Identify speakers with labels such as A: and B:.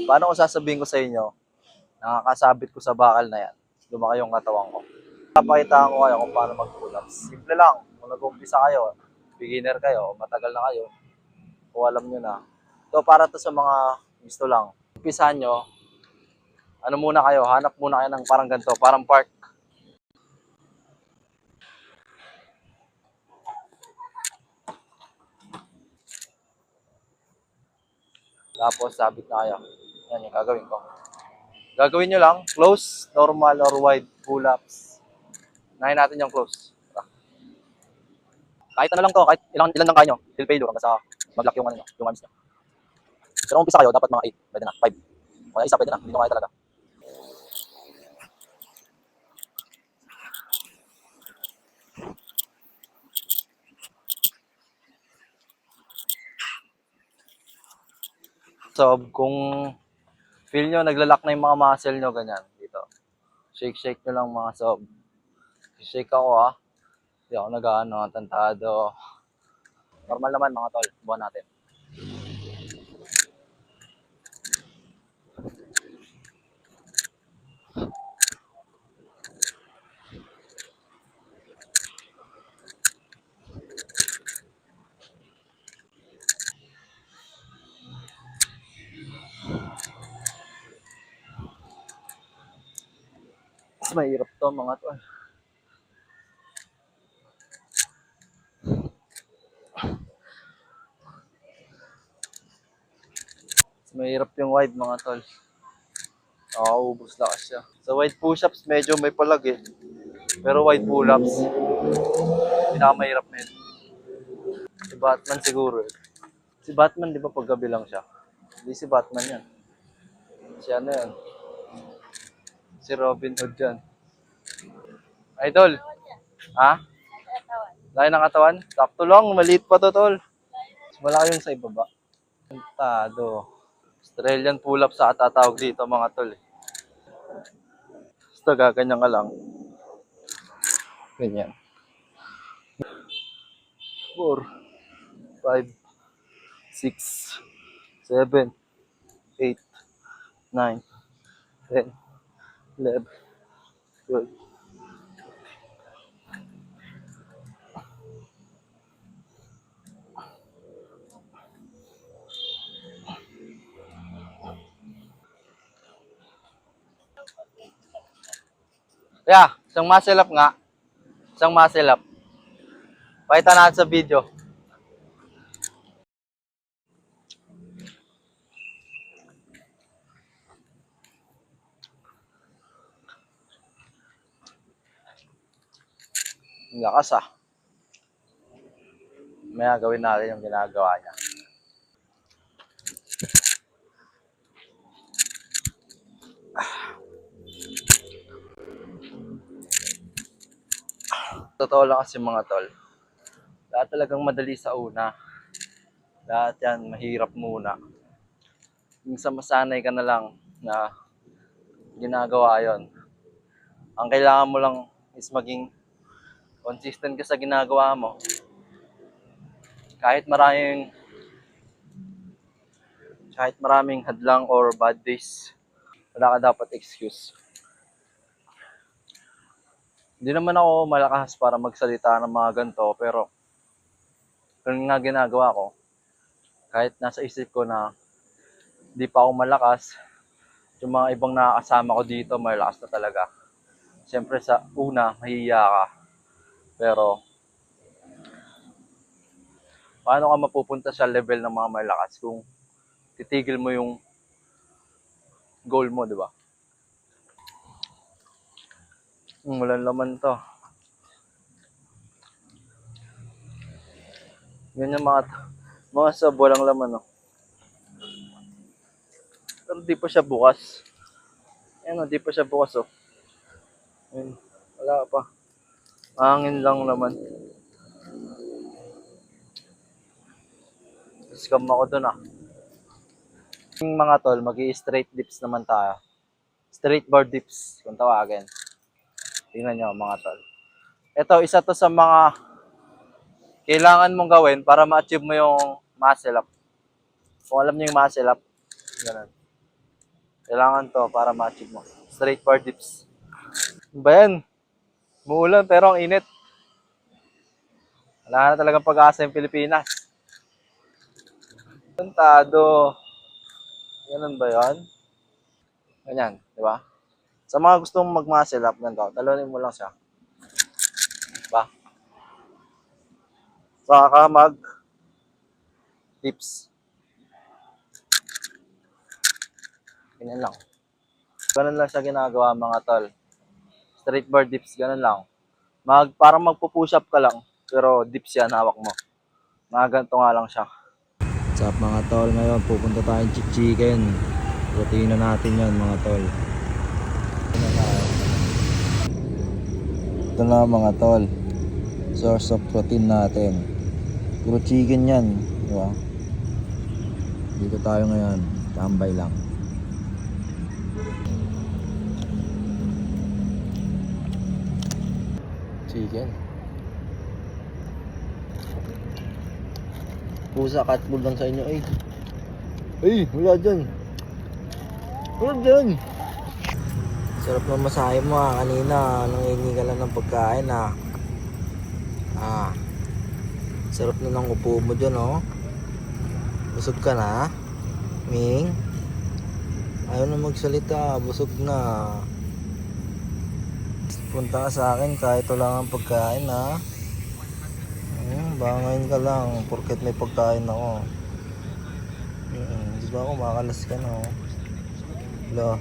A: Paano ko sasabihin ko sa inyo, nakakasabit ko sa bakal na yan, lumaki yung katawan ko. Papakitaan ko kayo kung paano mag-pull-ups. Simple lang, kung nag-umpisa kayo, beginner kayo, matagal na kayo, kung alam nyo na. Ito para to sa mga gusto lang. Umpisahan nyo, ano muna kayo, hanap muna kayo ng parang ganito, parang park. Tapos sabit na kayo. Yan yung gagawin ko. Gagawin nyo lang, close, normal, or wide pull-ups. Nahin natin yung close. Kahit ano lang to, kahit ilan lang kayo nyo, till failure, hanggang sa mag-lock yung ano nyo, yung arms nyo. Pero kung umpisa kayo, dapat mga 8, pwede na, 5. Kaya isa, pwede na, hindi nyo kaya talaga. So, kung feel nyo, naglalak na yung mga muscle nyo, ganyan, dito. Shake nyo lang mga sob. Shake ako ha. Hindi ako nag-ano, tantado. Normal naman mga tol, buwan natin. Mas mahirap to mga tol. Mas mahirap yung wide mga tol. Ubus lakas siya. Sa wide push-ups, medyo may palag eh. Pero wide pull-ups, pinakamahirap na yun. Si Batman siguro eh. Si Batman, di ba paggabi lang siya? Hindi si Batman yan. Si ano yan? Si Robin Hood yan. Idol! Ha? Laki ng katawan? Sakto lang, maliit pa to tol. Mas malaki yung sa ibaba. Tado. Australian pull-up sa tatawag dito mga tol eh. Basta gaganyan ka lang. Ganyan. 4, 5, 6, 7, 8, 9, 10, 11, 12. Yeah, isang muscle up nga. Isang muscle up. Pakita natin sa video. Ang lakas ah. May gawin natin yung ginagawa niya. Totoo lang kasi mga tol. Lahat talagang madali sa una. Lahat yan, mahirap muna. Minsan masanay ka na lang na ginagawa yon. Ang kailangan mo lang is maging consistent ka sa ginagawa mo. Kahit maraming hadlang or bad days, wala ka dapat excuse. Hindi naman ako malakas para magsalita ng mga ganito, pero kung nga ginagawa ko, kahit nasa isip ko na di pa ako malakas, yung mga ibang nakakasama ko dito, malakas na talaga. Siyempre sa una, mahihiya ka. Pero, paano ka mapupunta sa level ng mga malakas kung titigil mo yung goal mo, di ba? Walang laman to. Yan yung mga sub, walang laman, no? Pero di pa siya bukas. Ayan, di pa siya bukas, oh. Ayan, wala pa. Hangin lang naman. Scam ako dun, ah. Yung mga tol, mag-i-straight dips naman tayo. Straight bar dips, kung tawagin. Tingnan nyo, mga tol. Ito, isa to sa mga kailangan mong gawin para ma-achieve mo yung muscle up. Kung alam niyo yung muscle up, ganun. Kailangan to para ma-achieve mo. Straight bar dips. Ano ba yan? Muulan pero ang init. Wala na talagang pag-asa yung Pilipinas. Tado. Ganun ba yan? Ganyan, di ba? Sa mga gustong mag-muscle up, ganito, talunin mo lang siya. Diba? Saka mag-dips. Ganyan lang. Ganun lang siya ginagawa mga tol. Straight bar dips, ganun lang. Parang magpo-push up ka lang, pero dips yan hawak mo. Mga ganito nga lang siya. What's up mga tol? Ngayon pupunta tayong chicken. Protein na natin yan mga tol. Ito na mga tol. Source of protein natin. Puro chicken yan. Diba? Dito tayo ngayon. Tambay lang. Chicken. Pusa, catbull lang sa inyo eh. Ay, wala dyan. Wala dyan. Sarap ng masahe mo kanina. Nangingi ka lang ng pagkain sarap na ng upo mo dyan Busog ka na? Ming? Ayaw na magsalita. Busog na. Punta ka sa akin kahit wala kang pagkain bangayin ka lang porket may pagkain ako. Di ba ako makalas ka na Lo.